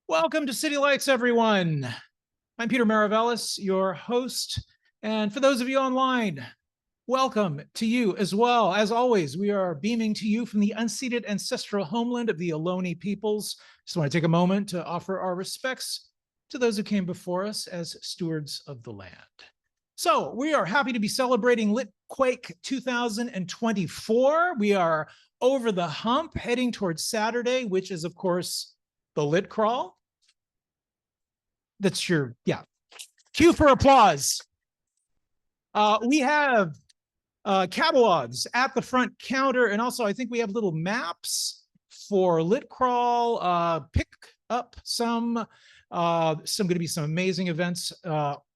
Welcome to City Lights, everyone. I'm Peter Maravellis, your host. And for those of you online, welcome to you as well. As always, we are beaming to you from the unceded ancestral homeland of the Ohlone peoples. Just want to take a moment to offer our respects to those who came before us as stewards of the land. So we are happy to be celebrating Litquake 2024. We are over the hump, heading towards Saturday, which is, of course, the Lit Crawl. That's your, cue for applause. We have catalogs at the front counter, and also I think we have little maps for Lit Crawl. Pick up some going to be some amazing events,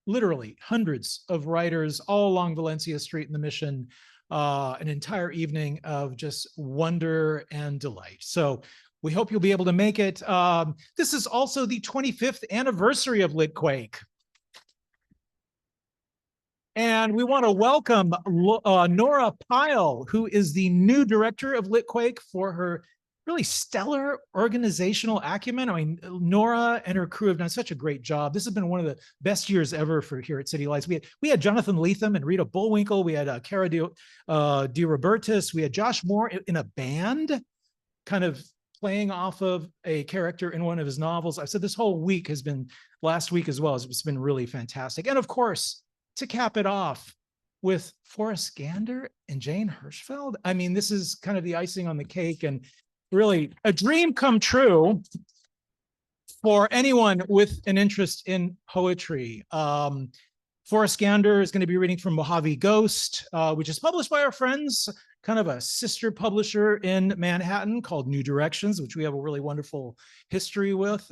literally hundreds of writers all along Valencia Street in the Mission, an entire evening of just wonder and delight. So we hope you'll be able to make it. This is also the 25th anniversary of Litquake. And we want to welcome Nora Pyle, who is the new director of Litquake, for her really stellar organizational acumen. I mean, Nora and her crew have done such a great job. This has been one of the best years ever for here at City Lights. We had Jonathan Lethem and Rita Bullwinkle. We had Cara Di Robertis. We had Josh Moore in a band, kind of playing off of a character in one of his novels. I said this whole week has been, last week as well, it's been really fantastic. And of course, to cap it off with Forrest Gander and Jane Hirshfield. I mean, this is kind of the icing on the cake and really a dream come true for anyone with an interest in poetry. Forrest Gander is going to be reading from Mojave Ghost, which is published by our friends, kind of a sister publisher in Manhattan called New Directions, which we have a really wonderful history with.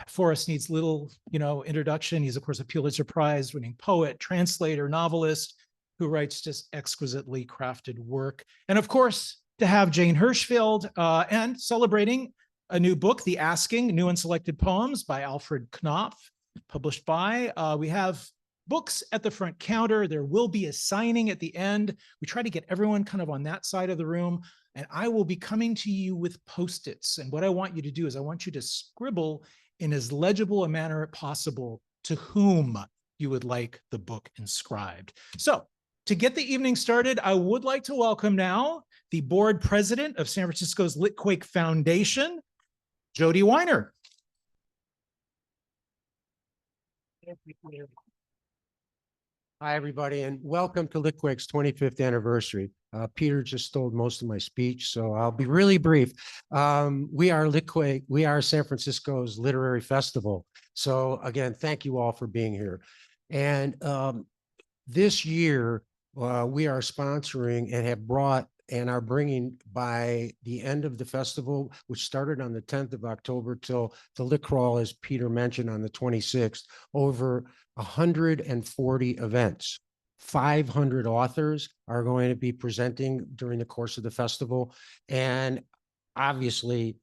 Forrest needs little, introduction. He's, of course, a Pulitzer Prize-winning poet, translator, novelist who writes just exquisitely crafted work. And of course, to have Jane Hirshfield and celebrating a new book, The Asking, New and Selected Poems by Alfred Knopf, published by. We have books at the front counter. There will be a signing at the end. We try to get everyone kind of on that side of the room. And I will be coming to you with Post-its. And what I want you to do is I want you to scribble in as legible a manner as possible to whom you would like the book inscribed. So to get the evening started, I would like to welcome now the board president of San Francisco's Litquake Foundation, Jody Weiner. Hi, everybody, and welcome to Litquake's 25th anniversary. Peter just stole most of my speech, so I'll be really brief. We are Litquake. We are San Francisco's literary festival. So again, thank you all for being here. And this year, we are sponsoring and have brought and are bringing, by the end of the festival, which started on the 10th of October till the Lit Crawl, as Peter mentioned, on the 26th, over 140 events. 500 authors are going to be presenting during the course of the festival. And obviously,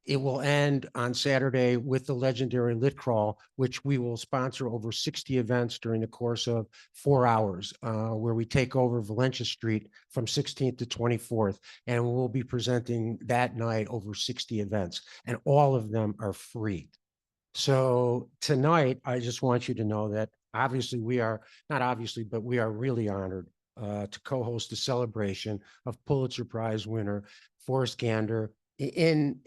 it will end on Saturday with the legendary Lit Crawl, which we will sponsor over 60 events during the course of 4 hours, where we take over Valencia Street from 16th to 24th. And we'll be presenting that night over 60 events, and all of them are free. So tonight, I just want you to know that obviously we are, not obviously, but we are really honored to co-host the celebration of Pulitzer Prize winner Forrest Gander in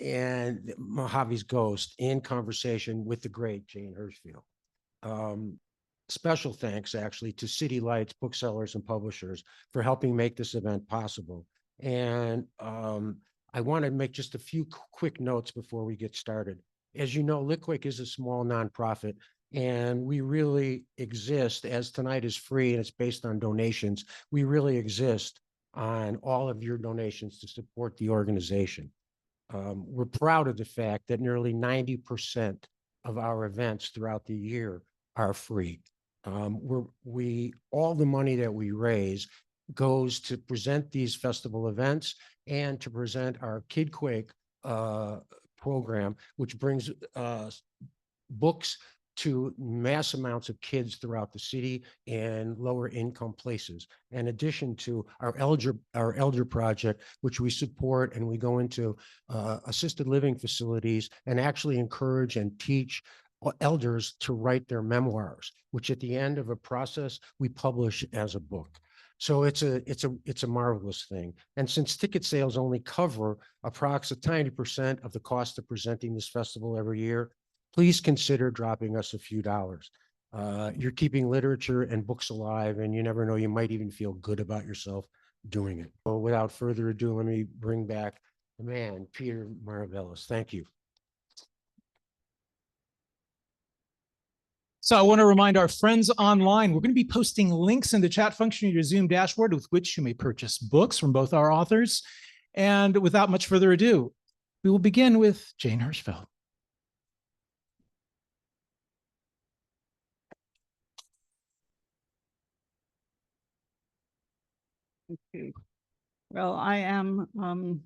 Mojave's Ghost, in conversation with the great Jane Hirshfield. Special thanks actually to City Lights booksellers and publishers for helping make this event possible. And I want to make just a few quick notes before we get started. As you know, Litquake is a small nonprofit, and we really exist, as tonight is free and it's based on donations, we really exist on all of your donations to support the organization. We're proud of the fact that nearly 90% of our events throughout the year are free. All the money that we raise goes to present these festival events and to present our KidQuake program, which brings books to mass amounts of kids throughout the city and lower income places. In addition to our elder project, which we support, and we go into assisted living facilities and actually encourage and teach elders to write their memoirs, which at the end of a process, we publish as a book. So it's a marvelous thing. And since ticket sales only cover approximately 90% of the cost of presenting this festival every year, please consider dropping us a few dollars. You're keeping literature and books alive, and you never know, you might even feel good about yourself doing it. So without further ado, let me bring back the man, Peter Maravellis. Thank you. So I want to remind our friends online, we're going to be posting links in the chat function of your Zoom dashboard with which you may purchase books from both our authors. And without much further ado, we will begin with Jane Hirshfield. Okay. Well, I am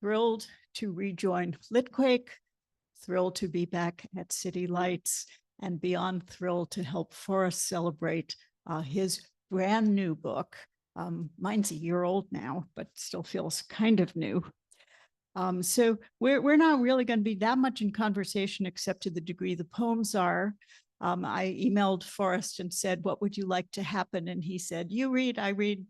thrilled to rejoin Litquake, thrilled to be back at City Lights, and beyond thrilled to help Forrest celebrate his brand new book. Mine's a year old now, but still feels kind of new. So we're not really going to be that much in conversation, except to the degree the poems are. I emailed Forrest and said, what would you like to happen? And he said, you read, I read,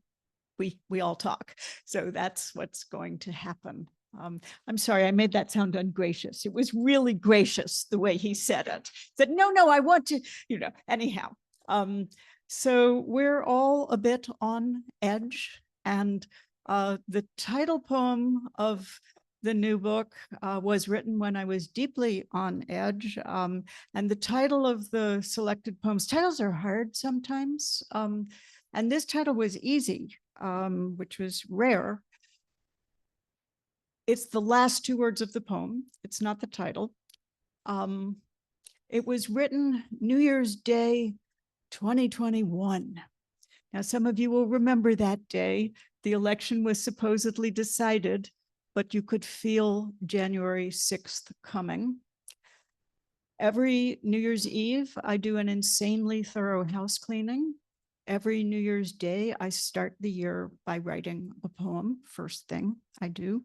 we all talk. So that's what's going to happen. I'm sorry, I made that sound ungracious. It was really gracious the way he said it. Said, no, I want to, anyhow. So we're all a bit on edge. And the title poem of the new book was written when I was deeply on edge. And the title of the selected poems, titles are hard sometimes. And this title was easy, which was rare. It's the last two words of the poem. It's not the title. It was written New Year's Day, 2021. Now, some of you will remember that day. The election was supposedly decided, but you could feel January 6th coming. Every New Year's Eve, I do an insanely thorough house cleaning. Every New Year's Day, I start the year by writing a poem, first thing I do.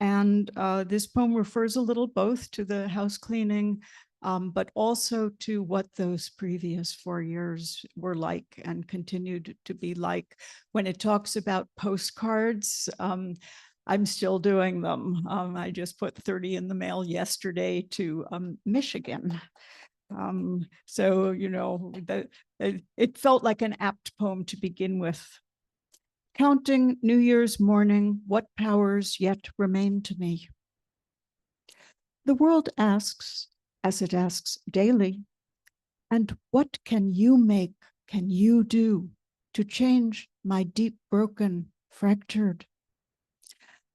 And this poem refers a little both to the house cleaning, but also to what those previous 4 years were like and continued to be like. When it talks about postcards, I'm still doing them. I just put 30 in the mail yesterday to Michigan. So, it felt like an apt poem to begin with. Counting New Year's morning, what powers yet remain to me? The world asks, as it asks daily, and what can you make, can you do to change my deep broken, fractured?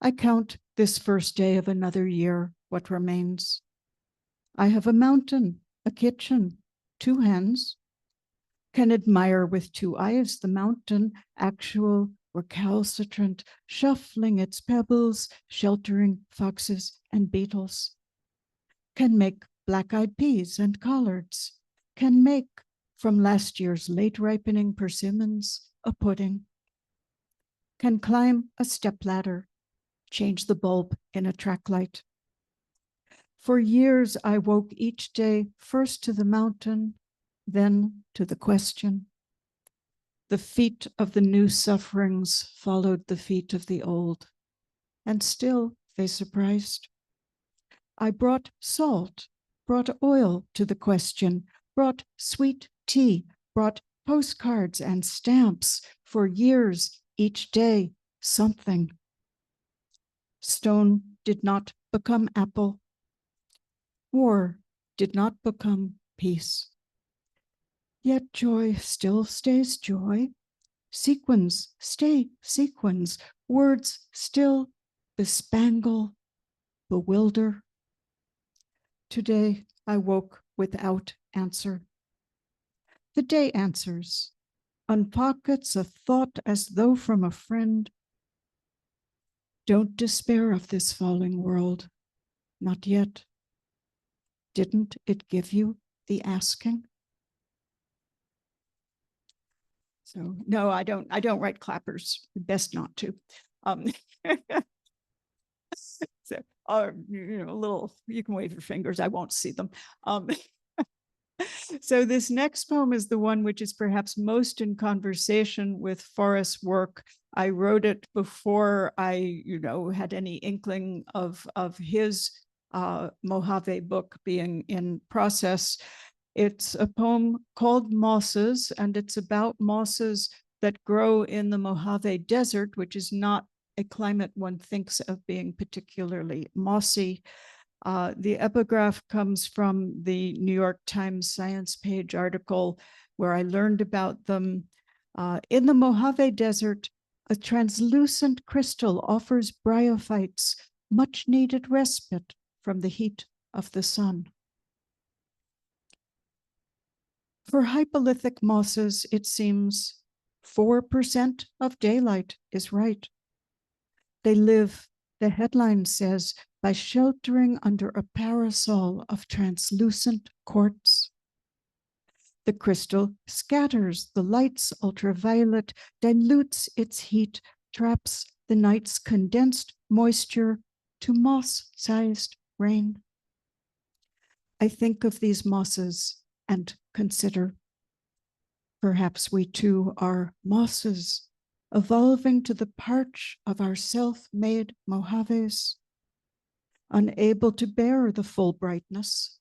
I count this first day of another year, what remains. I have a mountain, a kitchen, 2 hens, can admire with 2 eyes the mountain, actual, recalcitrant, shuffling its pebbles, sheltering foxes and beetles. Can make black-eyed peas and collards. Can make, from last year's late ripening persimmons, a pudding. Can climb a stepladder, change the bulb in a track light. For years I woke each day first to the mountain, then to the question. The feet of the new sufferings followed the feet of the old, and still they surprised. I brought salt, brought oil to the question, brought sweet tea, brought postcards and stamps. For years, each day, something. Stone did not become apple. War did not become peace. Yet joy still stays joy. Sequins stay sequins. Words still bespangle, bewilder. Today I woke without answer. The day answers, unpockets a thought as though from a friend. Don't despair of this falling world, not yet. Didn't it give you the asking? So no, I don't write clappers. Best not to. So, a little, you can wave your fingers. I won't see them. So this next poem is the one which is perhaps most in conversation with Forrest's work. I wrote it before I, had any inkling of his Mojave book being in process. It's a poem called Mosses, and it's about mosses that grow in the Mojave Desert, which is not a climate one thinks of being particularly mossy. The epigraph comes from the New York Times Science Page article where I learned about them. In the Mojave Desert, a translucent crystal offers bryophytes much needed respite from the heat of the sun. For hypolithic mosses, it seems 4% of daylight is right. They live, the headline says, by sheltering under a parasol of translucent quartz. The crystal scatters the light's ultraviolet, dilutes its heat, traps the night's condensed moisture to moss-sized rain. I think of these mosses and consider, perhaps we too are mosses, evolving to the parch of our self-made Mojaves, unable to bear the full brightness,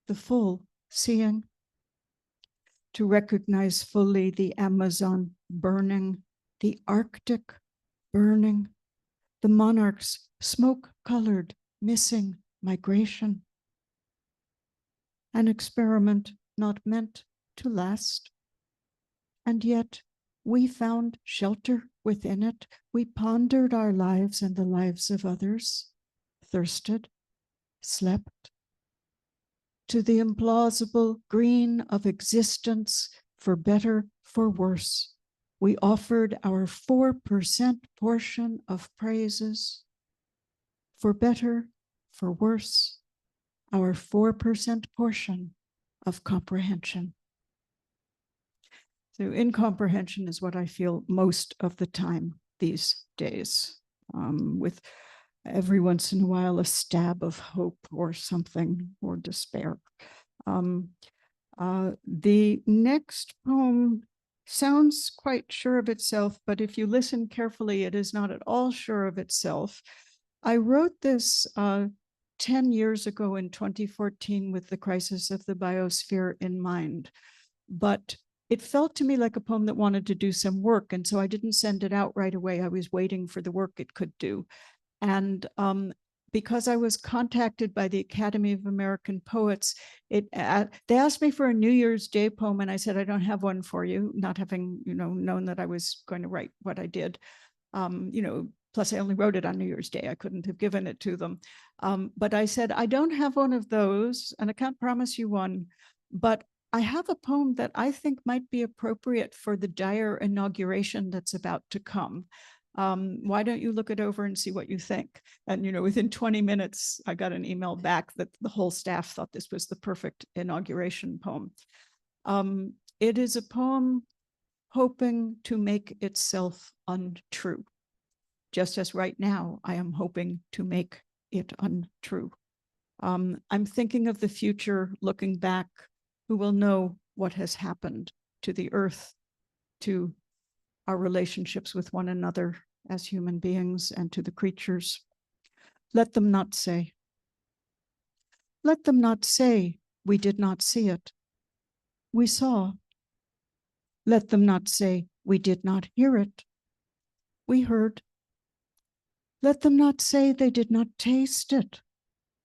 the full seeing, to recognize fully the Amazon burning, the Arctic burning, the monarch's smoke-colored missing migration. An experiment not meant to last. And yet we found shelter within it. We pondered our lives and the lives of others, thirsted, slept. To the implausible green of existence, for better, for worse, we offered our 4% portion of praises. For better, for worse, our 4% portion of comprehension. So incomprehension is what I feel most of the time these days, with every once in a while a stab of hope or something, or despair. The next poem sounds quite sure of itself, but if you listen carefully, it is not at all sure of itself. I wrote this 10 years ago in 2014 with the crisis of the biosphere in mind, but it felt to me like a poem that wanted to do some work, and so I didn't send it out right away. I was waiting for the work it could do. And because I was contacted by the Academy of American Poets, they asked me for a New Year's Day poem, and I said, I don't have one for you, not having known that I was going to write what I did. Plus I only wrote it on New Year's Day. I couldn't have given it to them. But I said, I don't have one of those, and I can't promise you one, but I have a poem that I think might be appropriate for the dire inauguration that's about to come. Why don't you look it over and see what you think? And, within 20 minutes, I got an email back that the whole staff thought this was the perfect inauguration poem. It is a poem hoping to make itself untrue, just as right now I am hoping to make it untrue. I'm thinking of the future, looking back, who will know what has happened to the earth, to our relationships with one another as human beings, and to the creatures. Let them not say. Let them not say we did not see it. We saw. Let them not say we did not hear it. We heard. Let them not say they did not taste it.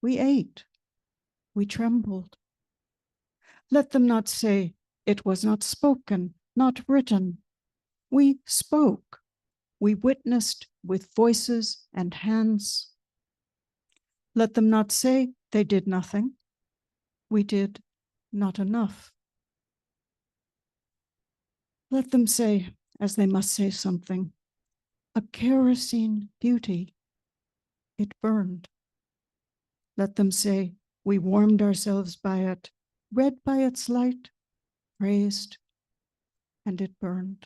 We ate. We trembled. Let them not say it was not spoken, not written. We spoke. We witnessed with voices and hands. Let them not say they did nothing. We did not enough. Let them say, as they must say something, a kerosene beauty. It burned. Let them say we warmed ourselves by it. read by its light, praised, and it burned.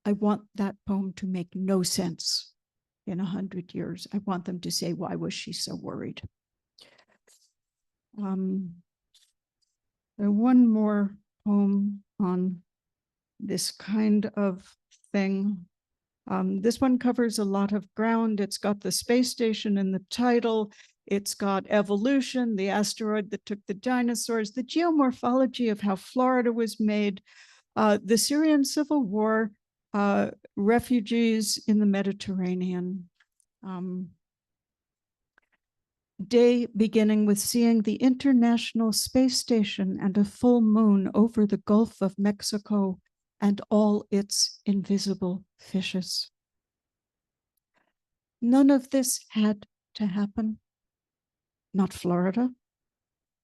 I want that poem to make no sense in 100 years. I want them to say, why was she so worried? One more poem on this kind of thing. This one covers a lot of ground. It's got the space station in the title. It's got evolution, the asteroid that took the dinosaurs, the geomorphology of how Florida was made, the Syrian civil war, refugees in the Mediterranean. Day beginning with seeing the International Space Station and a full moon over the Gulf of Mexico and all its invisible fishes. None of this had to happen. Not Florida,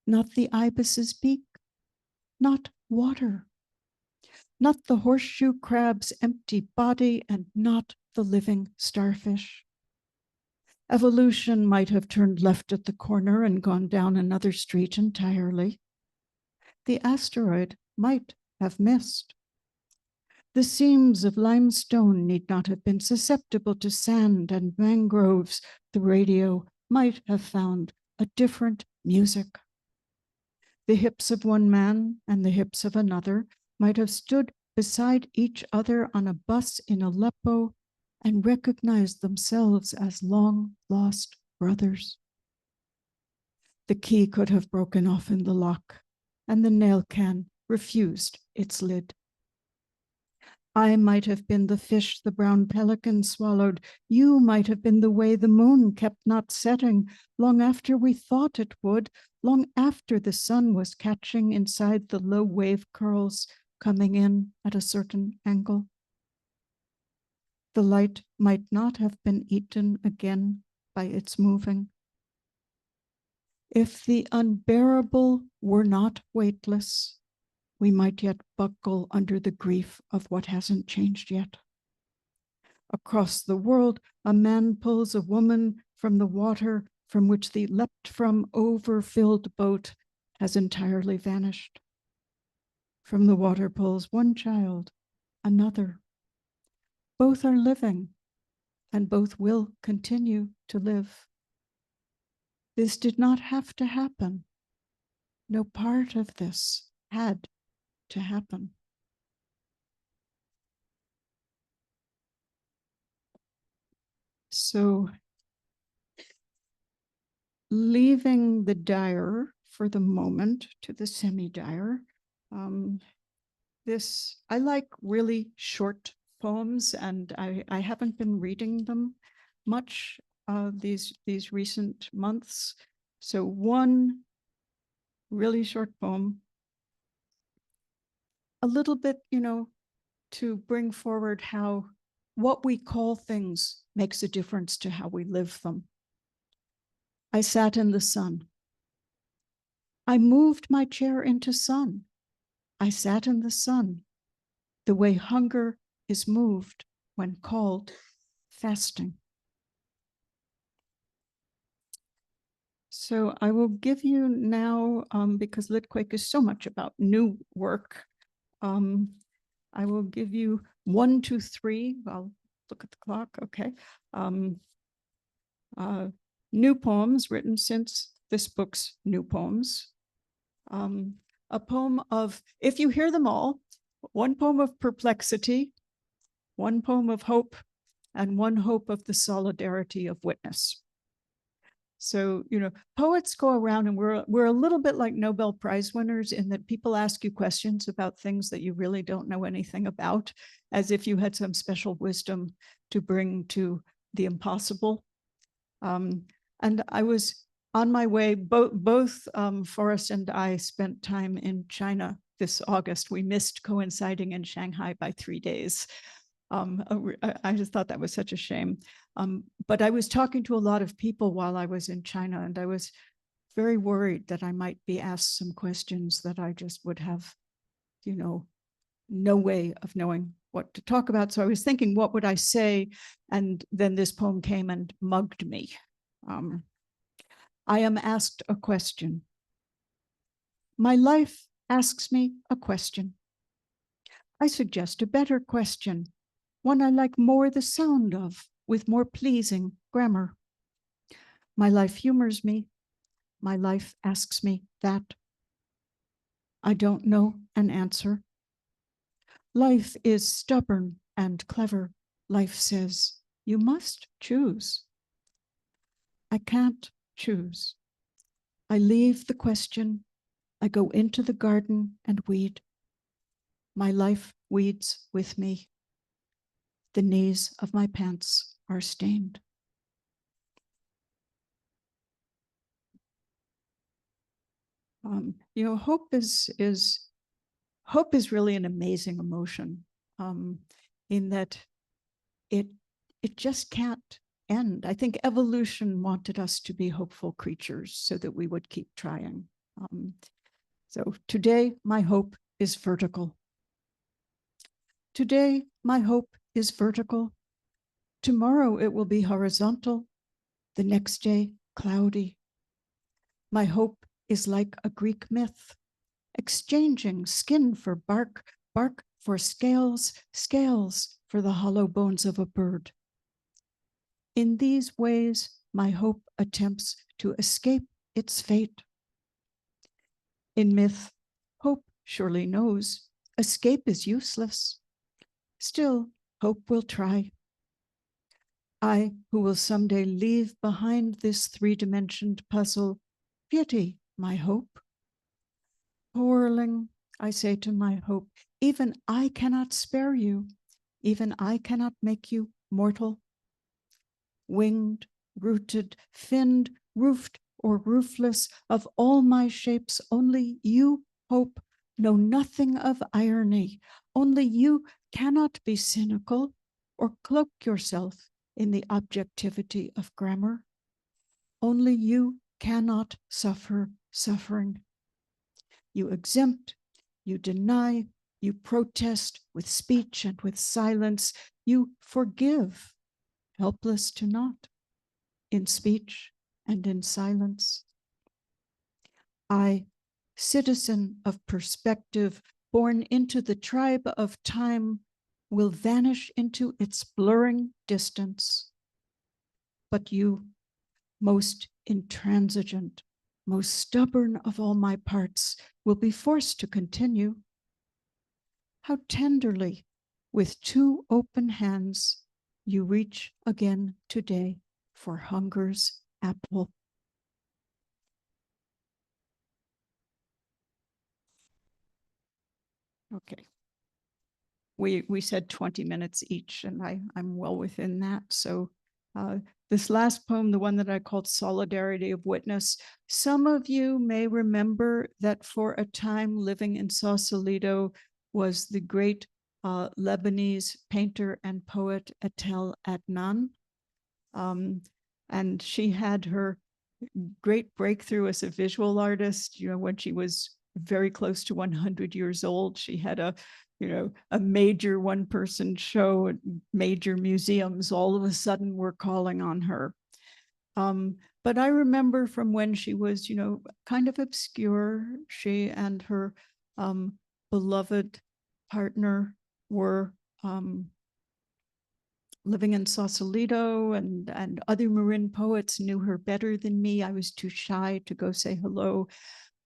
not the ibis's beak, not water, not the horseshoe crab's empty body, and not the living starfish. Evolution might have turned left at the corner and gone down another street entirely. The asteroid might have missed. The seams of limestone need not have been susceptible to sand and mangroves. The radio might have found a different music. The hips of one man and the hips of another might have stood beside each other on a bus in Aleppo and recognized themselves as long-lost brothers. The key could have broken off in the lock, and the nail can refused its lid. I might have been the fish the brown pelican swallowed. You might have been the way the moon kept not setting long after we thought it would, long after the sun was catching inside the low wave curls coming in at a certain angle. The light might not have been eaten again by its moving. If the unbearable were not weightless, we might yet buckle under the grief of what hasn't changed yet. Across the world, a man pulls a woman from the water from which the leapt from overfilled boat has entirely vanished. From the water pulls one child, another. Both are living, and both will continue to live. This did not have to happen. No part of this had to happen. So, leaving the dire for the moment to the semi-dire, I like really short poems, and I haven't been reading them much these recent months. So one really short poem, a little bit, to bring forward how what we call things makes a difference to how we live them. I sat in the sun. I moved my chair into sun. I sat in the sun, the way hunger is moved when called fasting. So I will give you now, because Litquake is so much about new work, I will give you 1, 2, 3. I'll look at the clock. Okay. New poems written since this book's new poems. A poem of, if you hear them all, one poem of perplexity, one poem of hope, and one hope of the solidarity of witness. So, poets go around, and we're a little bit like Nobel Prize winners in that people ask you questions about things that you really don't know anything about, as if you had some special wisdom to bring to the impossible. And I was on my way, both Forrest and I spent time in China this August. We missed coinciding in Shanghai by 3 days. I just thought that was such a shame. But I was talking to a lot of people while I was in China, and I was very worried that I might be asked some questions that I just would have, no way of knowing what to talk about. So I was thinking, what would I say? And then this poem came and mugged me. I am asked a question. My life asks me a question. I suggest a better question, one I like more the sound of, with more pleasing grammar. My life humors me. My life asks me that. I don't know an answer. Life is stubborn and clever. Life says, you must choose. I can't choose. I leave the question. I go into the garden and weed. My life weeds with me. The knees of my pants are stained. Hope is really an amazing emotion, in that it just can't end. I think evolution wanted us to be hopeful creatures so that we would keep trying. So today, my hope is vertical. Today, my hope is vertical. Tomorrow, it will be horizontal. The next day, cloudy. My hope is like a Greek myth, exchanging skin for bark, bark for scales, scales for the hollow bones of a bird. In these ways, my hope attempts to escape its fate. In myth, hope surely knows escape is useless. Still, hope will try. I, who will someday leave behind this three-dimensioned puzzle, pity my hope. Poorling, I say to my hope, even I cannot spare you. Even I cannot make you mortal. Winged, rooted, finned, roofed, or roofless, of all my shapes, only you, hope, know nothing of irony. Only you cannot be cynical or cloak yourself in the objectivity of grammar. Only you cannot suffer suffering. You exempt, you deny, you protest with speech and with silence. You forgive, helpless to not, in speech and in silence. I, citizen of perspective, born into the tribe of time, will vanish into its blurring distance. But you, most intransigent, most stubborn of all my parts, will be forced to continue. How tenderly, with two open hands, you reach again today for hunger's apple. Okay. We said 20 minutes each, and I'm well within that. So this last poem, the one that I called Solidarity of Witness, some of you may remember that for a time living in Sausalito was the great Lebanese painter and poet Etel Adnan. And she had her great breakthrough as a visual artist, when she was very close to 100 years old. She had a major one-person show at major museums. All of a sudden were calling on her. But I remember from when she was, kind of obscure, she and her beloved partner were living in Sausalito, and other Marin poets knew her better than me. I was too shy to go say hello.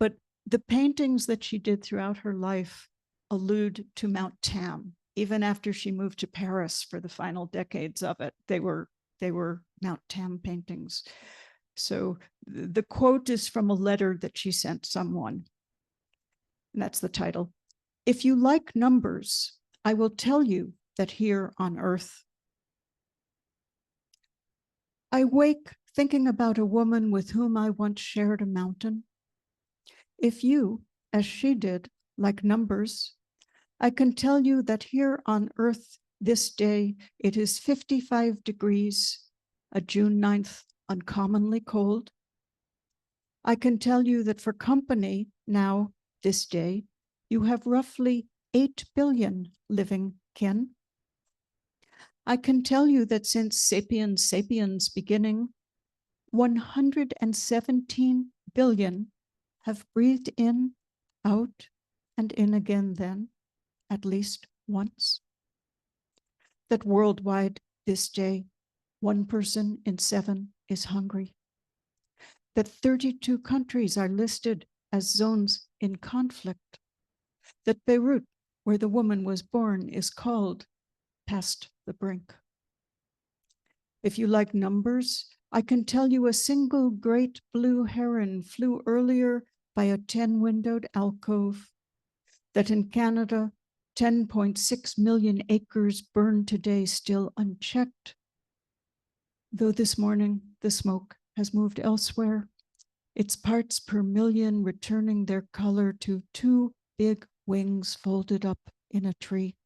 But the paintings that she did throughout her life allude to Mount Tam. Even after she moved to Paris for the final decades of it, they were Mount Tam paintings. So the quote is from a letter that she sent someone. And that's the title. If you like numbers, I will tell you that here on earth, I wake thinking about a woman with whom I once shared a mountain. If you, as she did, like numbers, I can tell you that here on earth this day, it is 55 degrees, a June 9th, uncommonly cold. I can tell you that for company now, this day, you have roughly 8 billion living kin. I can tell you that since sapiens beginning, 117 billion have breathed in out and in again then, at least once. That worldwide this day, 1 person in 7 is hungry. That 32 countries are listed as zones in conflict. That Beirut, where the woman was born, is called past the brink. If you like numbers, I can tell you a single great blue heron flew earlier by a 10-windowed alcove. That in Canada, 10.6 million acres burn today still unchecked. Though this morning the smoke has moved elsewhere, its parts per million returning their color to 2 big wings folded up in a tree.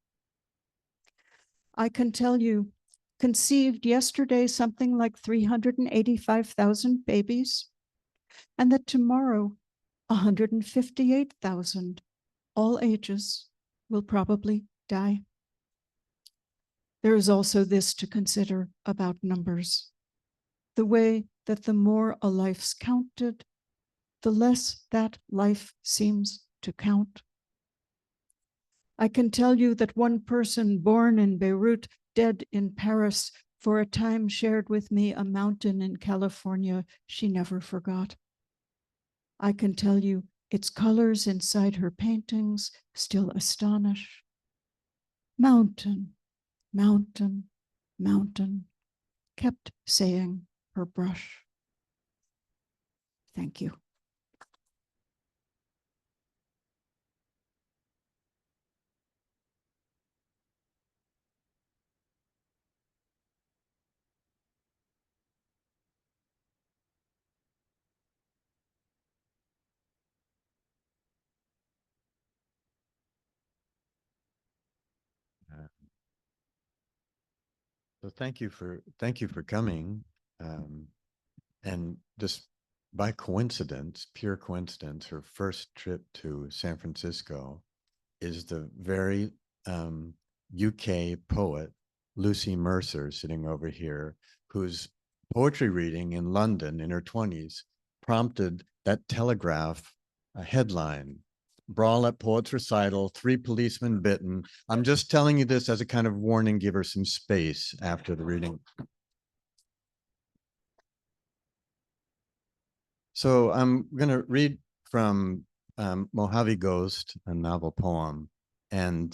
I can tell you, conceived yesterday something like 385,000 babies, and that tomorrow 158,000, all ages, will probably die. There is also this to consider about numbers. The way that the more a life's counted, the less that life seems to count. I can tell you that 1 person born in Beirut, dead in Paris, for a time shared with me a mountain in California she never forgot. I can tell you its colors inside her paintings still astonish. Mountain, mountain, mountain, kept saying her brush. Thank you. So thank you for coming. And just by coincidence, pure coincidence, her first trip to San Francisco is the very UK poet Lucy Mercer, sitting over here, whose poetry reading in London in her 20s prompted that Telegraph headline: "Brawl at Poets Recital, 3 policemen bitten." I'm just telling you this as a kind of warning. Give her some space after the reading. So I'm going to read from Mojave Ghost, a novel poem, and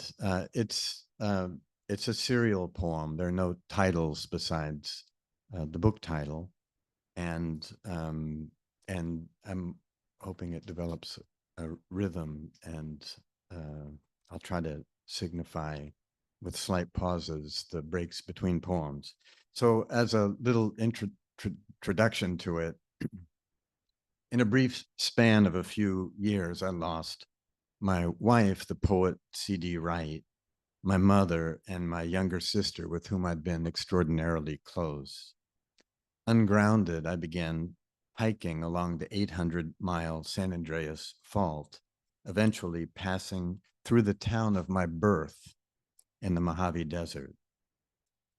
it's a serial poem. There are no titles besides the book title, and I'm hoping it develops a rhythm, and I'll try to signify with slight pauses the breaks between poems. So as a little introduction to it, in a brief span of a few years, I lost my wife, the poet C.D. Wright, my mother, and my younger sister, with whom I'd been extraordinarily close. Ungrounded, I began hiking along the 800-mile San Andreas Fault, eventually passing through the town of my birth in the Mojave Desert.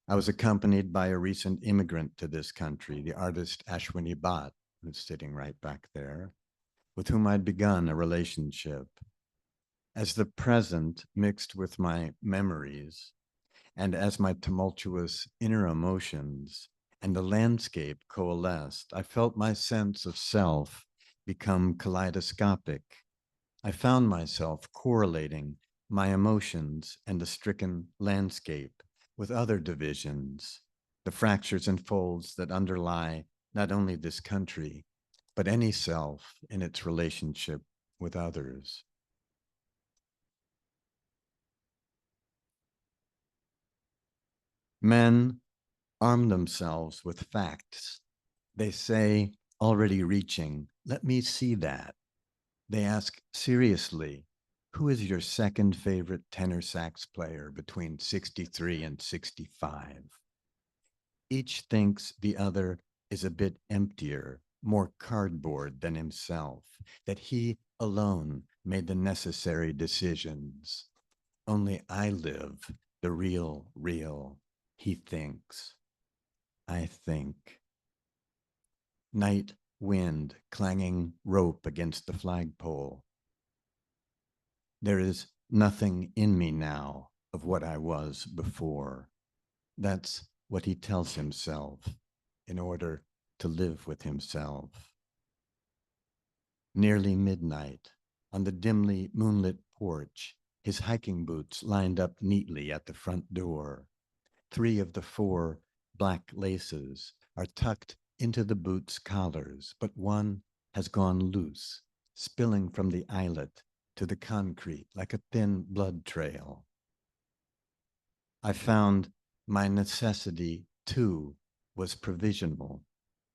I was accompanied by a recent immigrant to this country, the artist Ashwini Bhatt, who's sitting right back there, with whom I'd begun a relationship. As the present mixed with my memories, and as my tumultuous inner emotions and the landscape coalesced, I felt my sense of self become kaleidoscopic. I found myself correlating my emotions and the stricken landscape with other divisions, the fractures and folds that underlie not only this country, but any self in its relationship with others. Men arm themselves with facts. They say, already reaching, "Let me see that." They ask seriously, "Who is your second favorite tenor sax player between 63 and 65? Each thinks the other is a bit emptier, more cardboard than himself, that he alone made the necessary decisions. Only I live the real, he thinks. I think. Night wind clanging rope against the flagpole. There is nothing in me now of what I was before. That's what he tells himself in order to live with himself. Nearly midnight, on the dimly moonlit porch, his hiking boots lined up neatly at the front door. 3 of the 4 black laces are tucked into the boots' collars, but one has gone loose, spilling from the eyelet to the concrete like a thin blood trail. I found my necessity, too, was provisional,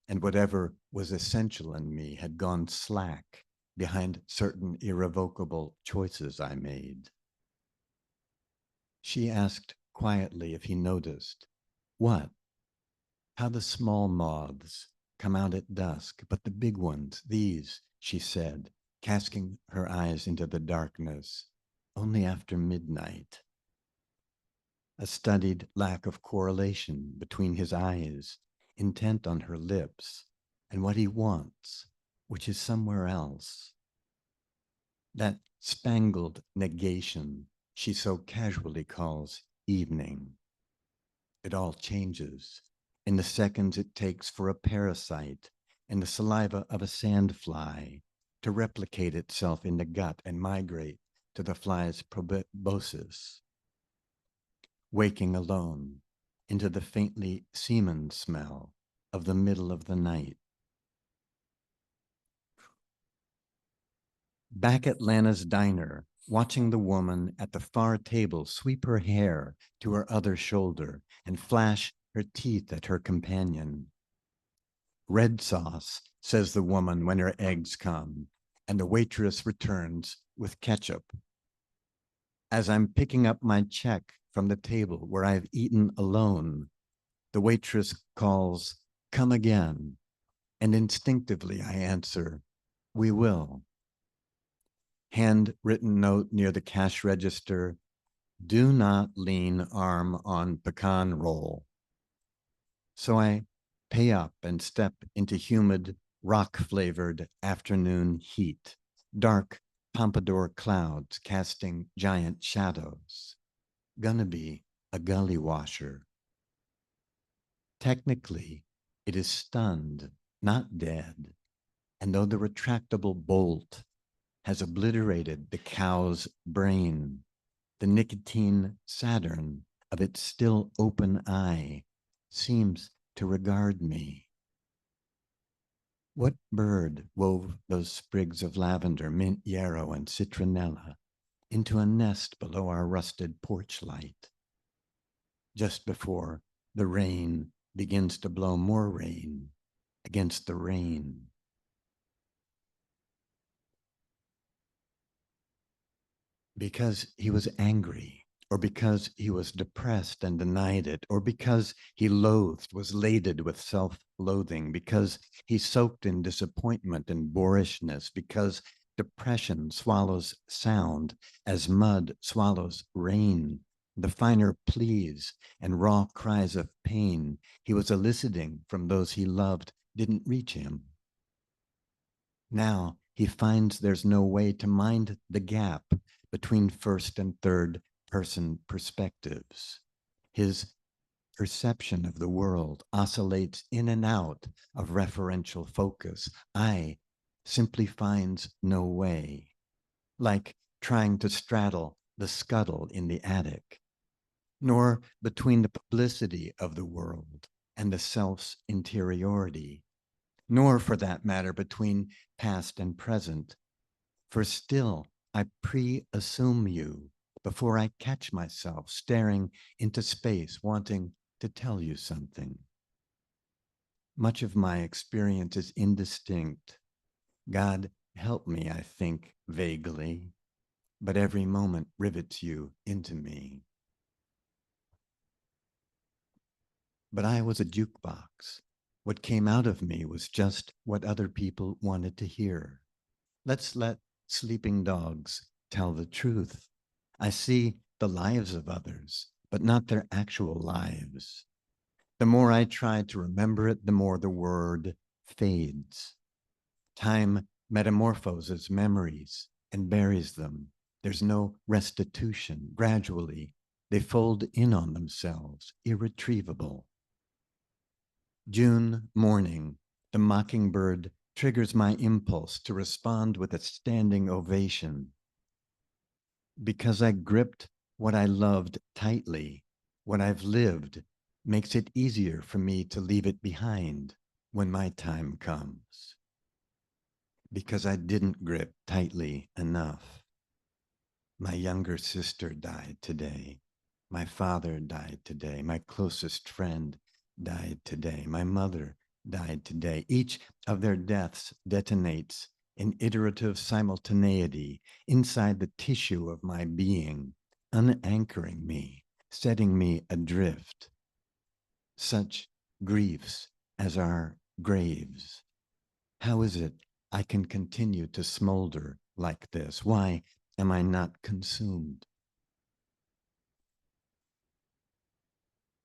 and whatever was essential in me had gone slack behind certain irrevocable choices I made. She asked quietly if he noticed. What? How the small moths come out at dusk, but the big ones, these, she said, casting her eyes into the darkness, only after midnight. A studied lack of correlation between his eyes, intent on her lips, and what he wants, which is somewhere else. That spangled negation she so casually calls evening. It all changes in the seconds it takes for a parasite in the saliva of a sandfly to replicate itself in the gut and migrate to the fly's proboscis. Waking alone into the faintly semen smell of the middle of the night. Back at Lana's diner, watching the woman at the far table sweep her hair to her other shoulder and flash her teeth at her companion. Red sauce, says the woman when her eggs come, and the waitress returns with ketchup. As I'm picking up my check from the table where I've eaten alone, the waitress calls, "Come again," and instinctively I answer, "We will." Handwritten note near the cash register, "Do not lean arm on pecan roll." So I pay up and step into humid, rock-flavored afternoon heat, dark pompadour clouds casting giant shadows. Gonna be a gully washer. Technically, it is stunned, not dead, and though the retractable bolt has obliterated the cow's brain, the nicotine Saturn of its still open eye seems to regard me. What bird wove those sprigs of lavender, mint, yarrow, and citronella into a nest below our rusted porch light? Just before the rain begins to blow more rain against the rain. Because he was angry, or because he was depressed and denied it, or because he loathed, was laded with self-loathing, because he soaked in disappointment and boorishness, because depression swallows sound as mud swallows rain, the finer pleas and raw cries of pain he was eliciting from those he loved didn't reach him. Now he finds there's no way to mind the gap between first and third person perspectives. His perception of the world oscillates in and out of referential focus. I simply finds no way, like trying to straddle the scuttle in the attic, nor between the publicity of the world and the self's interiority, nor for that matter between past and present. For still I pre-assume you before I catch myself staring into space, wanting to tell you something. Much of my experience is indistinct. God help me, I think vaguely, but every moment rivets you into me. But I was a jukebox. What came out of me was just what other people wanted to hear. Let's let sleeping dogs tell the truth. I see the lives of others, but not their actual lives. The more I try to remember it, the more the word fades. Time metamorphoses memories and buries them, There's no restitution. Gradually, they fold in on themselves, irretrievable. June morning, the mockingbird triggers my impulse to respond with a standing ovation. Because I gripped what I loved tightly, what I've lived makes it easier for me to leave it behind when my time comes. Because I didn't grip tightly enough. My younger sister died today. My father died today. My closest friend died today. My mother died today. Each of their deaths detonates in iterative simultaneity inside the tissue of my being, unanchoring me, setting me adrift. Such griefs as our graves. How is it I can continue to smolder like this? Why am I not consumed?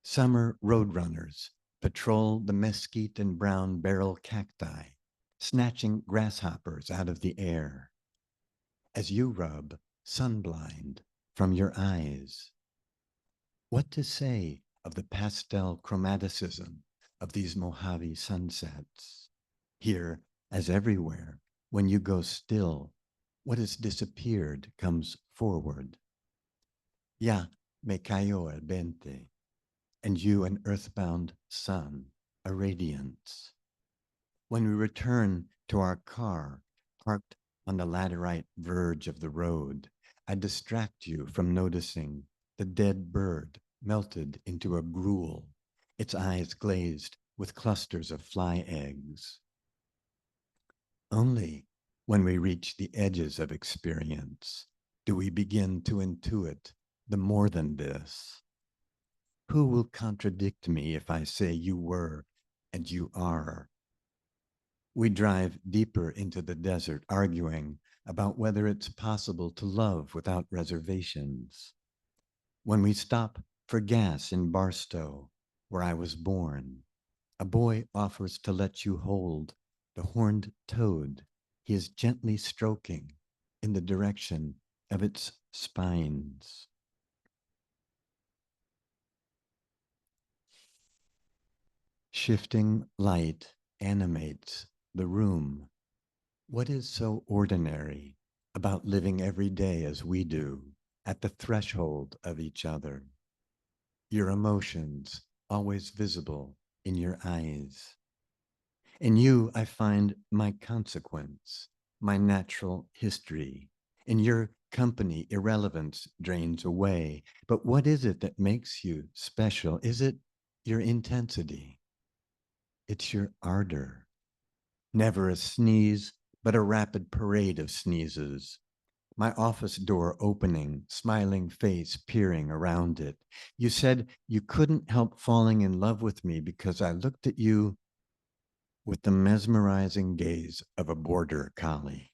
Summer roadrunners patrol the mesquite and brown barrel cacti, snatching grasshoppers out of the air. As you rub sunblind from your eyes, what to say of the pastel chromaticism of these Mojave sunsets? Here, as everywhere, when you go still, what has disappeared comes forward. Ya me cayó el 20, and you an earthbound sun, a radiance. When we return to our car, parked on the laterite verge of the road, I distract you from noticing the dead bird melted into a gruel, its eyes glazed with clusters of fly eggs. Only when we reach the edges of experience do we begin to intuit the more than this. Who will contradict me if I say you were and you are? We drive deeper into the desert, arguing about whether it's possible to love without reservations. When we stop for gas in Barstow, where I was born, a boy offers to let you hold the horned toad he is gently stroking in the direction of its spines. Shifting light animates the room. What is so ordinary about living every day as we do at the threshold of each other? Your emotions always visible in your eyes. In you, I find my consequence, my natural history. In your company, irrelevance drains away. But what is it that makes you special? Is it your intensity? It's your ardor. Never a sneeze, but a rapid parade of sneezes. My office door opening, smiling face peering around it. You said you couldn't help falling in love with me because I looked at you with the mesmerizing gaze of a border collie.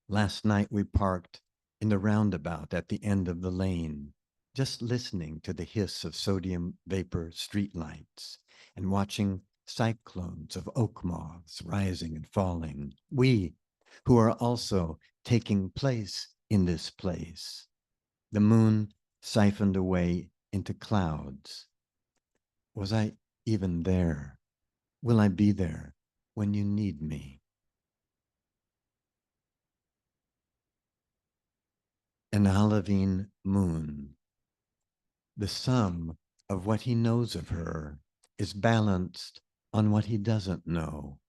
Last night we parked in the roundabout at the end of the lane, just listening to the hiss of sodium vapor streetlights and watching cyclones of oak moths rising and falling. We, who are also taking place in this place. The moon siphoned away into clouds. Was I even there? Will I be there when you need me? An olivine moon. The sum of what he knows of her is balanced on what he doesn't know.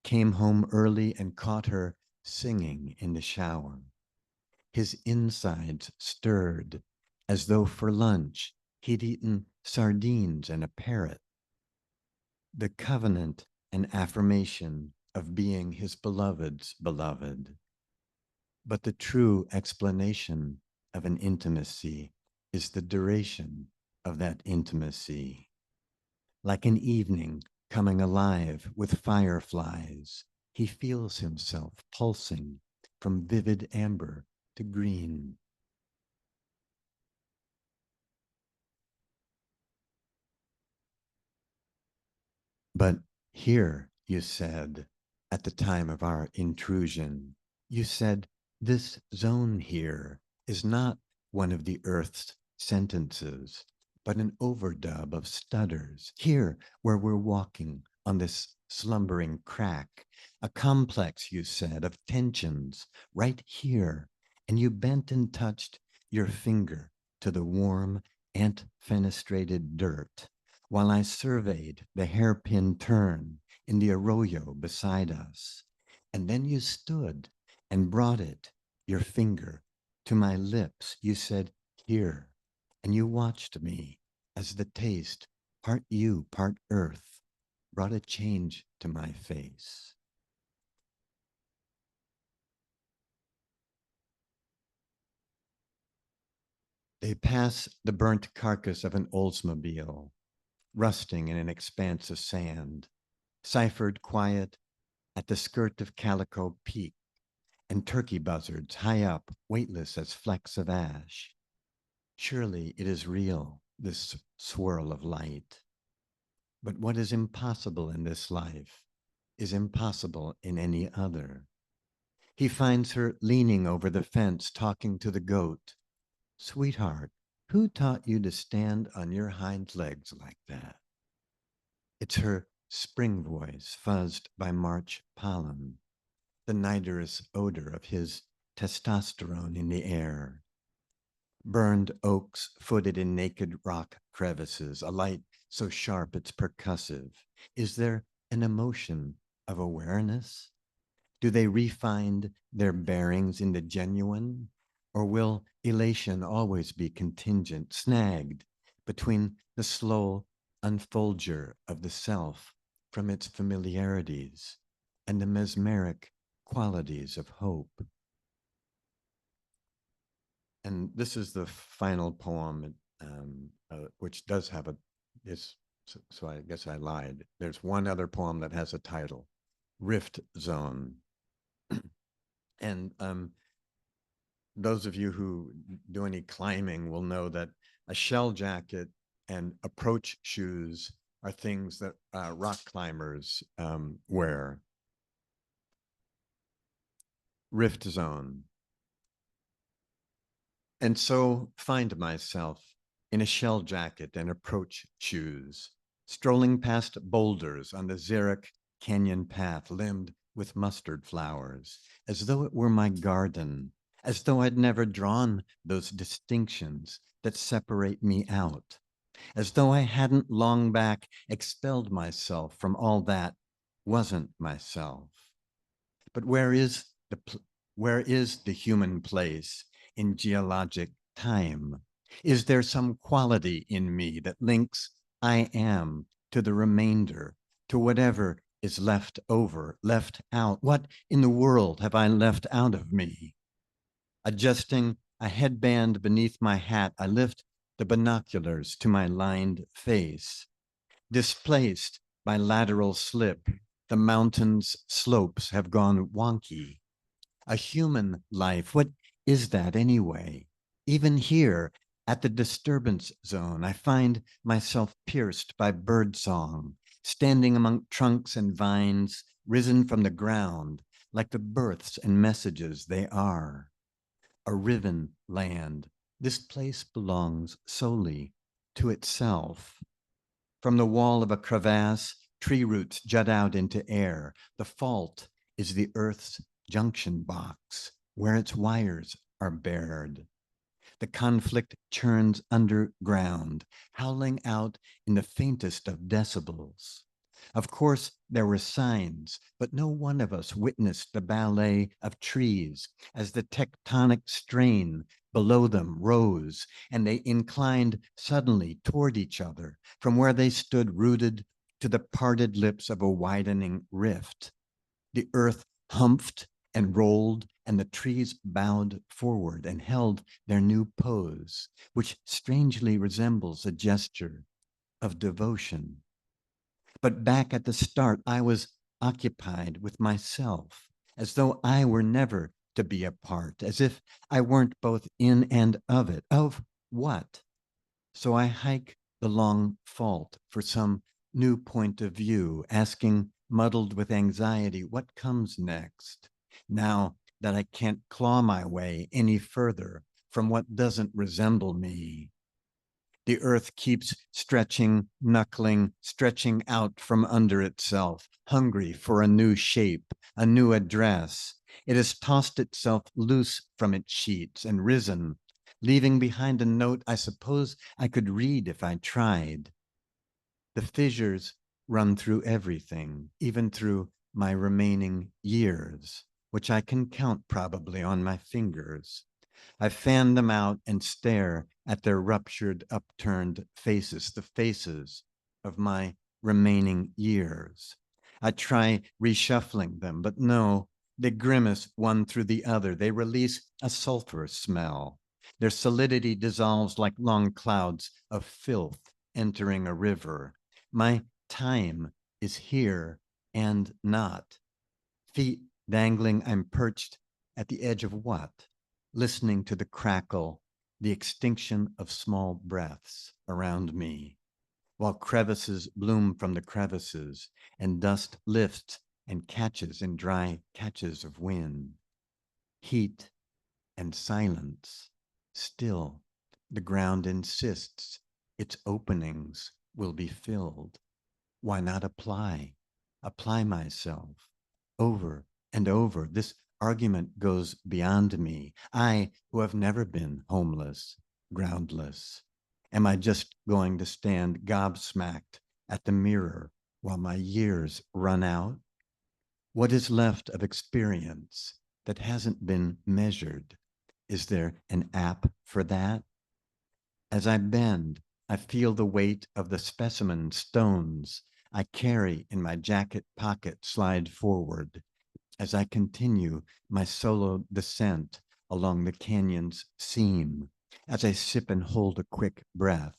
Came home early and caught her singing in the shower. His insides stirred as though for lunch he'd eaten sardines and a parrot. The covenant and affirmation of being his beloved's beloved. But the true explanation of an intimacy is the duration of that intimacy. Like an evening coming alive with fireflies, he feels himself pulsing from vivid amber to green. But here, you said, at the time of our intrusion, you said This zone here is not one of the earth's sentences, but an overdub of stutters. Here, where we're walking on this slumbering crack, a complex, you said, of tensions right here. And you bent and touched your finger to the warm, ant-fenestrated dirt, while I surveyed the hairpin turn in the arroyo beside us. And then you stood and brought it, your finger, to my lips. You said, here, and you watched me as the taste, part you, part earth, brought a change to my face. They pass the burnt carcass of an Oldsmobile, rusting in an expanse of sand, ciphered quiet at the skirt of Calico Peak, and turkey buzzards high up, weightless as flecks of ash. Surely it is real, this swirl of light. But what is impossible in this life is impossible in any other. He finds her leaning over the fence, talking to the goat. Sweetheart, who taught you to stand on your hind legs like that? It's her spring voice, fuzzed by March pollen, the nitrous odor of his testosterone in the air. Burned oaks footed in naked rock crevices, a light so sharp it's percussive. Is there an emotion of awareness? Do they refine their bearings in the genuine? Or will elation always be contingent, snagged between the slow unfolger of the self from its familiarities and the mesmeric qualities of hope? And this is the final poem, which does have so I guess I lied. There's one other poem that has a title, Rift Zone. And those of you who do any climbing will know that a shell jacket and approach shoes are things that rock climbers wear. Rift Zone. And so find myself in a shell jacket and approach shoes, strolling past boulders on the xeric canyon path limbed with mustard flowers, as though it were my garden, as though I'd never drawn those distinctions that separate me out, as though I hadn't long back expelled myself from all that wasn't myself. But where is the human place in geologic time? Is there some quality in me that links I am to the remainder, to whatever is left over, left out? What in the world have I left out of me? Adjusting a headband beneath my hat, I lift the binoculars to my lined face. Displaced by lateral slip, the mountain's slopes have gone wonky. A human life, what is that anyway? Even here at the disturbance zone, I find myself pierced by birdsong, standing among trunks and vines, risen from the ground, like the births and messages they are. A riven land, this place belongs solely to itself. From the wall of a crevasse, tree roots jut out into air. The fault is the earth's junction box, where its wires are bared. The conflict churns underground, howling out in the faintest of decibels. Of course, there were signs, but no one of us witnessed the ballet of trees as the tectonic strain below them rose, and they inclined suddenly toward each other from where they stood rooted to the parted lips of a widening rift. The earth humphed and rolled, and the trees bowed forward and held their new pose, which strangely resembles a gesture of devotion. But back at the start, I was occupied with myself, as though I were never to be apart, as if I weren't both in and of it. Of what? So I hike the long fault for some new point of view, asking, muddled with anxiety, what comes next? Now that I can't claw my way any further from what doesn't resemble me. The earth keeps stretching, knuckling, stretching out from under itself, hungry for a new shape, a new address. It has tossed itself loose from its sheets and risen, leaving behind a note I suppose I could read if I tried. The fissures run through everything, even through my remaining years, which I can count probably on my fingers. I fan them out and stare at their ruptured, upturned faces, the faces of my remaining years. I try reshuffling them, but no, they grimace one through the other. They release a sulfur smell. Their solidity dissolves like long clouds of filth entering a river. My time is here and not. Feet dangling, I'm perched at the edge of what? Listening to the crackle, the extinction of small breaths around me, while crevices bloom from the crevices and dust lifts and catches in dry catches of wind. Heat and silence. Still, the ground insists its openings will be filled. Why not apply myself over and over? This argument goes beyond me. I, who have never been homeless, groundless. Am I just going to stand gobsmacked at the mirror while my years run out? What is left of experience that hasn't been measured? Is there an app for that? As I bend, I feel the weight of the specimen stones I carry in my jacket pocket slide forward as I continue my solo descent along the canyon's seam, as I sip and hold a quick breath,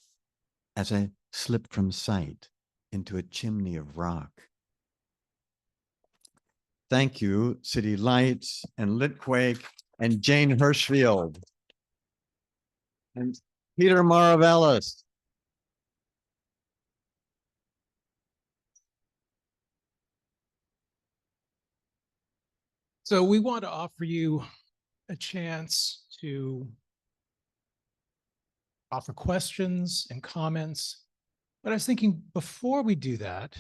as I slip from sight into a chimney of rock. Thank you, City Lights and Litquake and Jane Hirshfield and Peter Maravellis. So we want to offer you a chance to offer questions and comments. But I was thinking before we do that,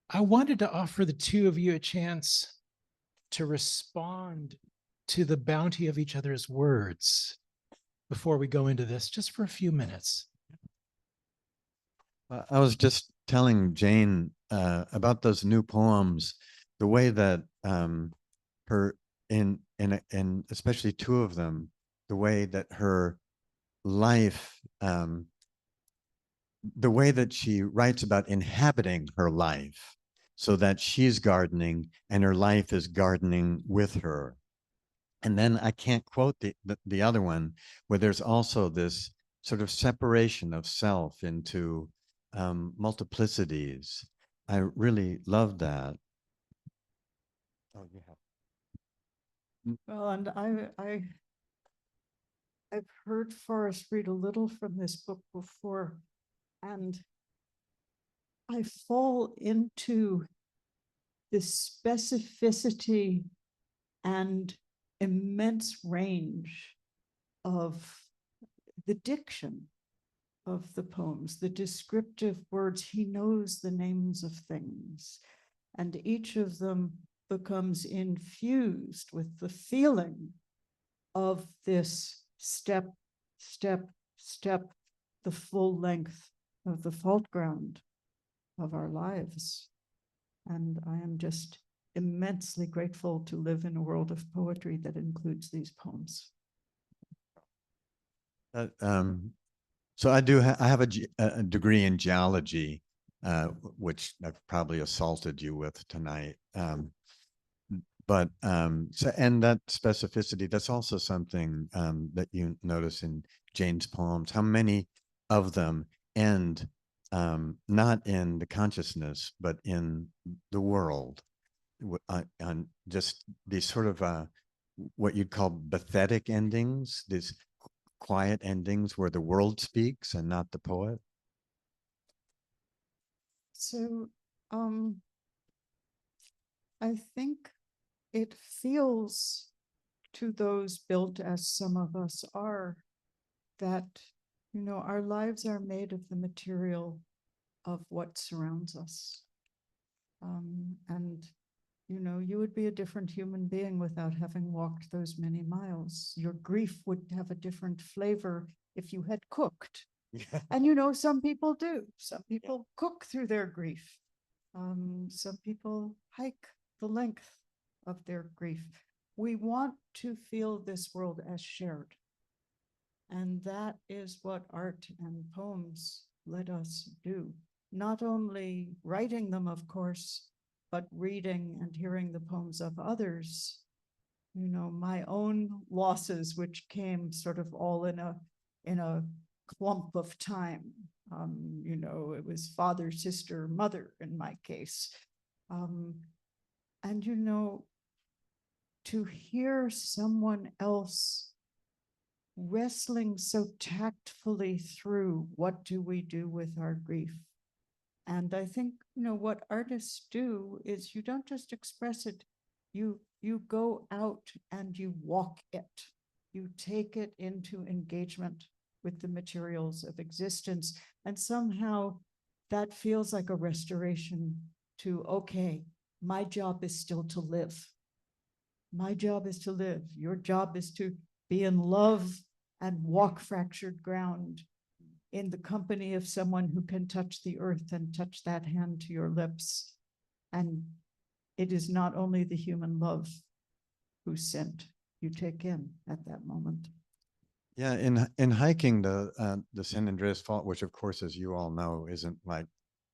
I wanted to offer the two of you a chance to respond to the bounty of each other's words before we go into this, just for a few minutes. I was just telling Jane about those new poems, the way that her in especially two of them, the way that her life, the way that she writes about inhabiting her life, so that she's gardening and her life is gardening with her. And then I can't quote the other one, where there's also this sort of separation of self into multiplicities. I really love that. Oh, yeah. Well, and I've heard Forrest read a little from this book before, and I fall into the specificity and immense range of the diction of the poems, the descriptive words. He knows the names of things, and each of them becomes infused with the feeling of this step, step, step, the full length of the fault ground of our lives. And I am just immensely grateful to live in a world of poetry that includes these poems. So I have a degree in geology, which I've probably assaulted you with tonight. But and that specificity, that's also something that you notice in Jane's poems, how many of them end not in the consciousness, but in the world, on just these sort of what you'd call pathetic endings, these quiet endings where the world speaks and not the poet. So I think it feels to those built as some of us are that, our lives are made of the material of what surrounds us. And you would be a different human being without having walked those many miles. Your grief would have a different flavor if you had cooked. Yeah. And some people do. Some people cook through their grief. Some people hike the length of their grief. We want to feel this world as shared. And that is what art and poems let us do. Not only writing them, of course, but reading and hearing the poems of others. My own losses, which came sort of all in a clump of time. It was father, sister, mother in my case. And to hear someone else wrestling so tactfully through what do we do with our grief. And I think, what artists do is you don't just express it, you go out and you walk it. You take it into engagement with the materials of existence. And somehow that feels like a restoration to, okay, my job is still to live. My job is to live. Your job is to be in love and walk fractured ground in the company of someone who can touch the earth and touch that hand to your lips. And it is not only the human love whose scent you take in at that moment. Yeah, in hiking the San Andreas Fault, which of course, as you all know, isn't like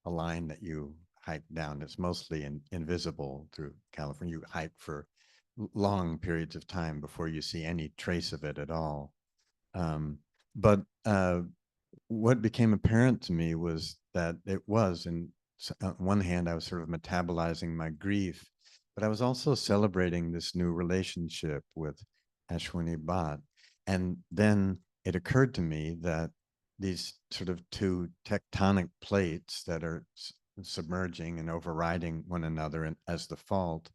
a line that you hike down. It's mostly invisible through California. You hike for long periods of time before you see any trace of it at all. But what became apparent to me was that it was, on one hand, I was sort of metabolizing my grief, but I was also celebrating this new relationship with Ashwini Bhatt. And then it occurred to me that these sort of two tectonic plates that are submerging and overriding one another as the fault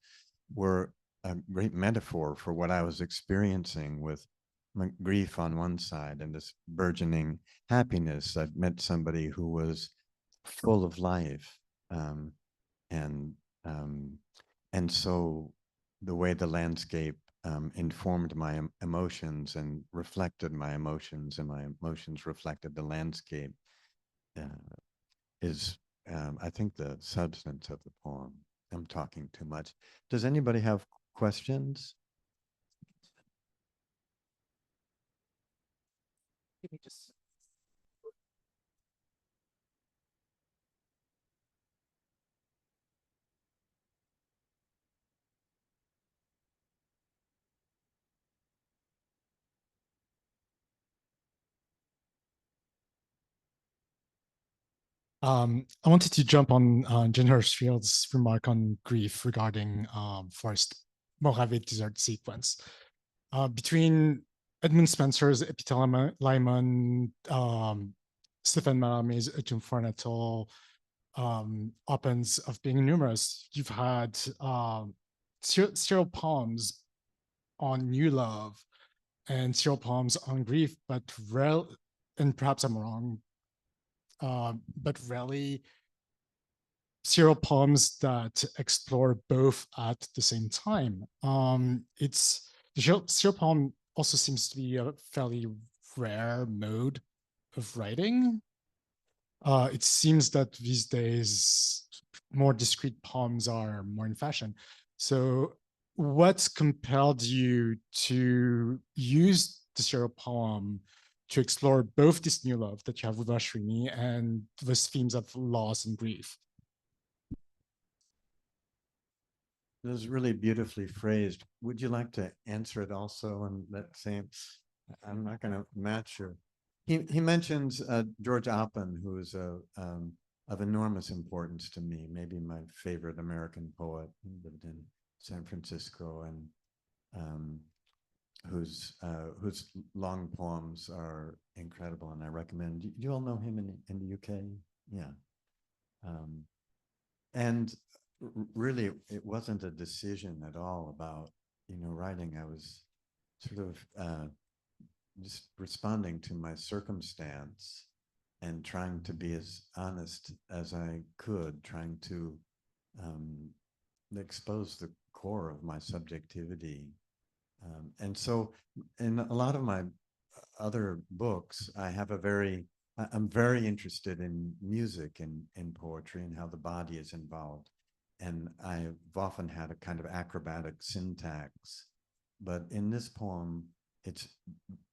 were a great metaphor for what I was experiencing with my grief on one side and this burgeoning happiness. I'd met somebody who was full of life, and so the way the landscape informed my emotions and reflected my emotions, and my emotions reflected the landscape, is I think the substance of the poem. I'm talking too much. Does anybody have questions? Give me just. I wanted to jump on Jen Hirshfield's remark on grief regarding Forrest Mojave Desert sequence. Between Edmund Spencer's Epithalamion, Stephen Mallarmé's Autumn Fornatal, opens of being numerous, you've had serial poems on new love and serial poems on grief, but and perhaps I'm wrong, but rarely serial poems that explore both at the same time. It's the serial poem also seems to be a fairly rare mode of writing. It seems that these days more discrete poems are more in fashion. So what compelled you to use the serial poem to explore both this new love that you have with Ashwini and those themes of loss and grief? It was really beautifully phrased. Would you like to answer it also in that same? I'm not going to match your. He mentions George Oppen, who is of enormous importance to me, maybe my favorite American poet. He lived in San Francisco, and whose long poems are incredible, and I recommend. You all know him in the UK, yeah. And really, it wasn't a decision at all about, writing. I was sort of just responding to my circumstance and trying to be as honest as I could, trying to expose the core of my subjectivity. And so in a lot of my other books, I'm very interested in music and poetry and how the body is involved. And I've often had a kind of acrobatic syntax, but in this poem, it's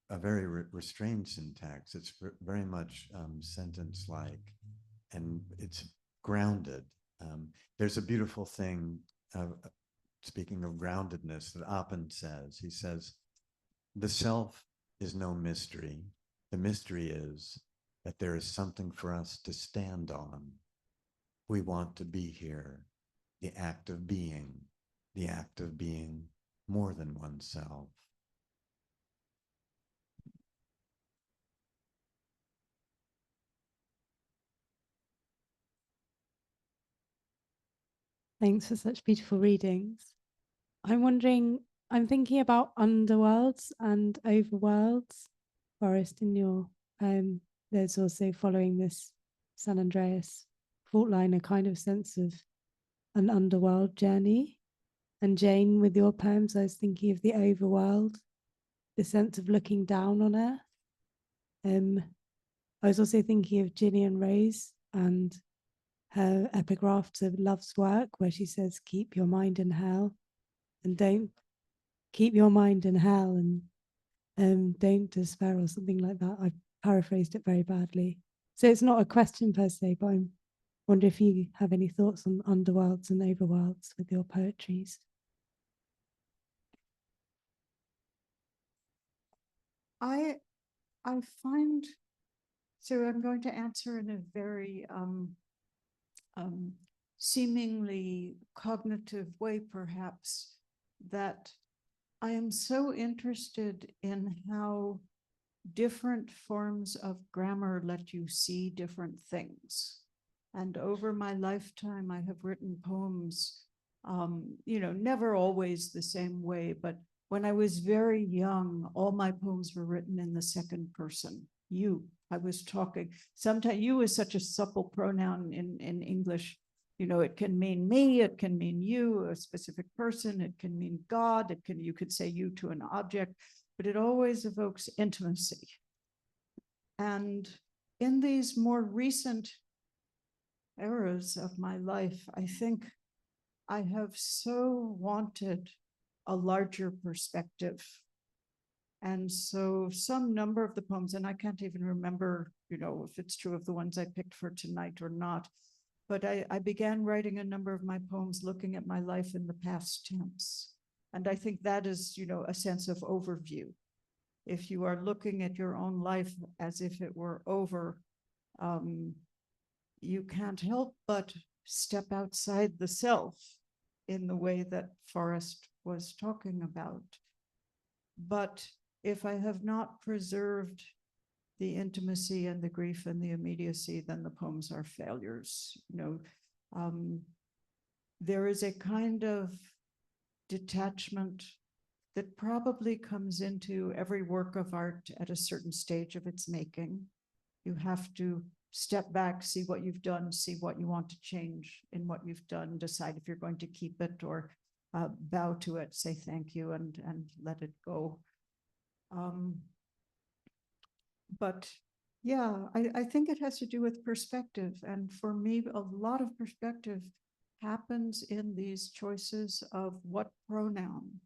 a very restrained syntax. It's very much sentence-like, and it's grounded. There's a beautiful thing, speaking of groundedness, that Oppen says. He says, the self is no mystery. The mystery is that there is something for us to stand on. We want to be here. The act of being more than oneself. Thanks for such beautiful readings. I'm thinking about underworlds and overworlds. Forrest, in your there's also, following this San Andreas Fault line, a kind of sense of an underworld journey. And Jane, with your poems, I was thinking of the overworld, the sense of looking down on earth. I was also thinking of Gillian Rose and her epigraph to Love's Work, where she says, keep your mind in hell and don't keep your mind in hell and don't despair, or something like that. I paraphrased it very badly. So it's not a question per se, but I wonder if you have any thoughts on underworlds and overworlds with your poetries. I find, so I'm going to answer in a very seemingly cognitive way, perhaps, that I am so interested in how different forms of grammar let you see different things. And over my lifetime, I have written poems, never always the same way, but when I was very young, all my poems were written in the second person. You, I was talking. Sometimes you is such a supple pronoun in English. It can mean me, it can mean you, a specific person, it can mean God, you could say you to an object, but it always evokes intimacy. And in these more recent eras of my life, I think I have so wanted a larger perspective. And so some number of the poems, and I can't even remember, if it's true of the ones I picked for tonight or not, but I began writing a number of my poems looking at my life in the past tense. And I think that is, a sense of overview. If you are looking at your own life as if it were over, you can't help but step outside the self in the way that Forrest was talking about. But if I have not preserved the intimacy and the grief and the immediacy, then the poems are failures. There is a kind of detachment that probably comes into every work of art at a certain stage of its making. You have to step back, see what you've done, see what you want to change in what you've done, decide if you're going to keep it or bow to it, say thank you and let it go. But yeah, I think it has to do with perspective. And for me, a lot of perspective happens in these choices of what pronoun,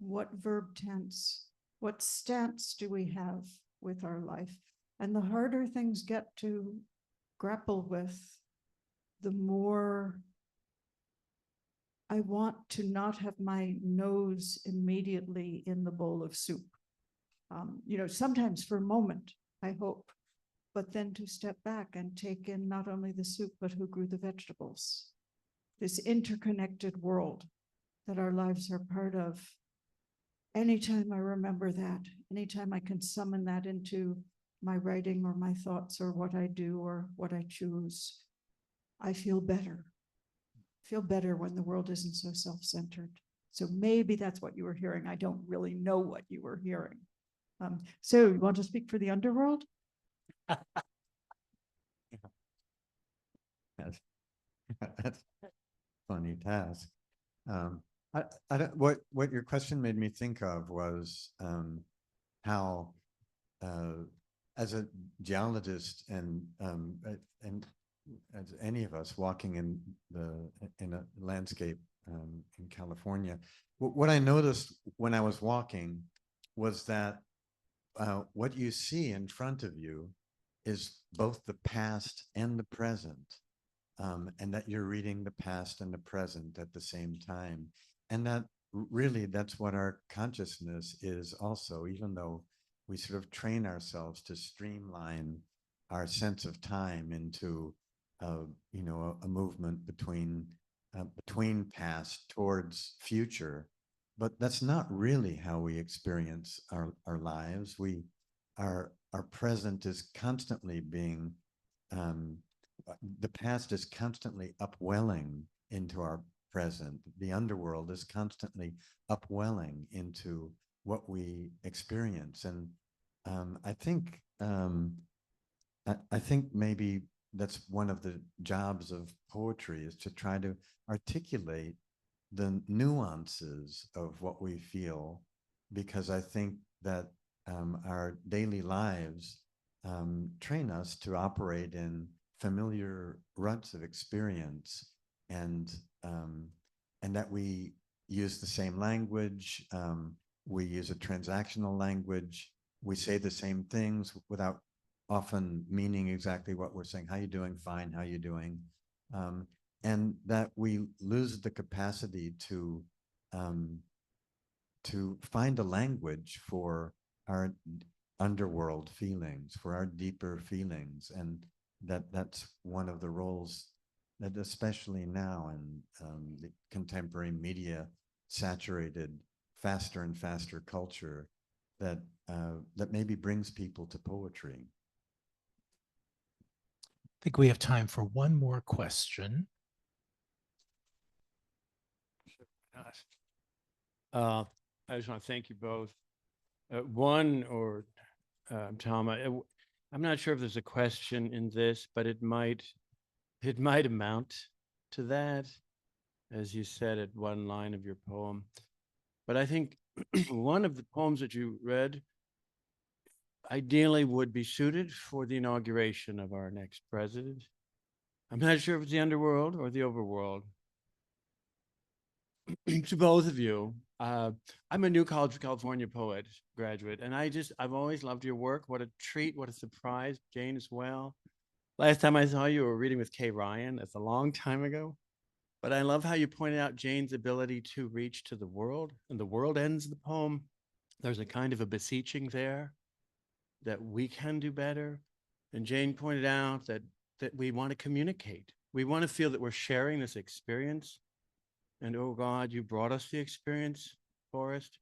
what verb tense, what stance do we have with our life? And the harder things get to grapple with, the more I want to not have my nose immediately in the bowl of soup. Sometimes for a moment, I hope, but then to step back and take in not only the soup, but who grew the vegetables. This interconnected world that our lives are part of. Anytime I remember that, anytime I can summon that into my writing or my thoughts or what I do or what I choose, I feel better. feel better when the world isn't so self-centered. So maybe that's what you were hearing. I don't really know what you were hearing. So you want to speak for the underworld? That's that's a funny task. I don't, what your question made me think of was how as a geologist and as any of us walking in a landscape in California, what I noticed when I was walking was that what you see in front of you is both the past and the present, and that you're reading the past and the present at the same time. And that really, that's what our consciousness is also, even though we sort of train ourselves to streamline our sense of time into, you know, a movement between past towards future. But that's not really how we experience our lives. Our present is constantly being, the past is constantly upwelling into our present. The underworld is constantly upwelling into what we experience. And I think maybe that's one of the jobs of poetry, is to try to articulate the nuances of what we feel, because I think that our daily lives train us to operate in familiar ruts of experience, and that we use the same language, we use a transactional language, we say the same things without often meaning exactly what we're saying. How you doing? Fine. How you doing? And that we lose the capacity to find a language for our underworld feelings, for our deeper feelings. And that's one of the roles that, especially now in the contemporary media saturated, faster and faster culture, that maybe brings people to poetry. I think we have time for one more question. I just want to thank you both. One, or Tom, I'm not sure if there's a question in this, but it might amount to that, as you said at one line of your poem. But I think one of the poems that you read ideally would be suited for the inauguration of our next president. I'm not sure if it's the underworld or the overworld. To both of you, I'm a new College of California poet graduate, and I've always loved your work. What a treat, what a surprise. Jane as well. Last time I saw you, we were reading with Kay Ryan. That's a long time ago. But I love how you pointed out Jane's ability to reach to the world, and the world ends the poem. There's a kind of a beseeching there that we can do better. And Jane pointed out that we want to communicate. We want to feel that we're sharing this experience. And oh God, you brought us the experience, Forrest.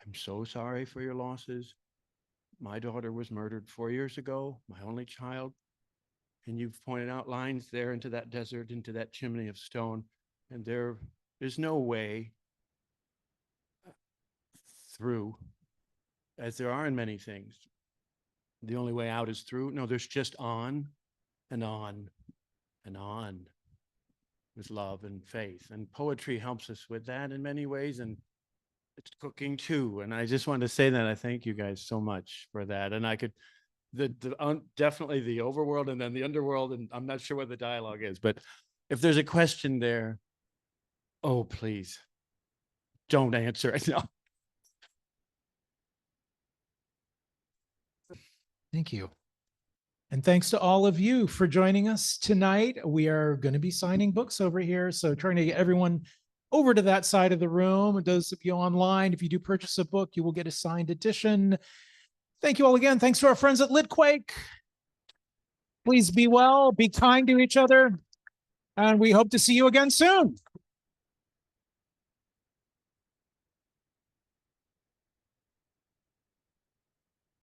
I'm so sorry for your losses. My daughter was murdered 4 years ago, my only child. And you've pointed out lines there into that desert, into that chimney of stone. And there is no way through, as there are in many things. The only way out is through. No, there's just on and on and on with love and faith. And poetry helps us with that in many ways. And it's cooking too. And I just wanted to say that I thank you guys so much for that. And I could, definitely the overworld and then the underworld. And I'm not sure what the dialogue is, but if there's a question there, oh, please don't answer it. No. Thank you. And thanks to all of you for joining us tonight. We are going to be signing books over here, so trying to get everyone over to that side of the room. And those of you online, if you do purchase a book, you will get a signed edition. Thank you all again. Thanks to our friends at Litquake. Please be well, be kind to each other, and we hope to see you again soon.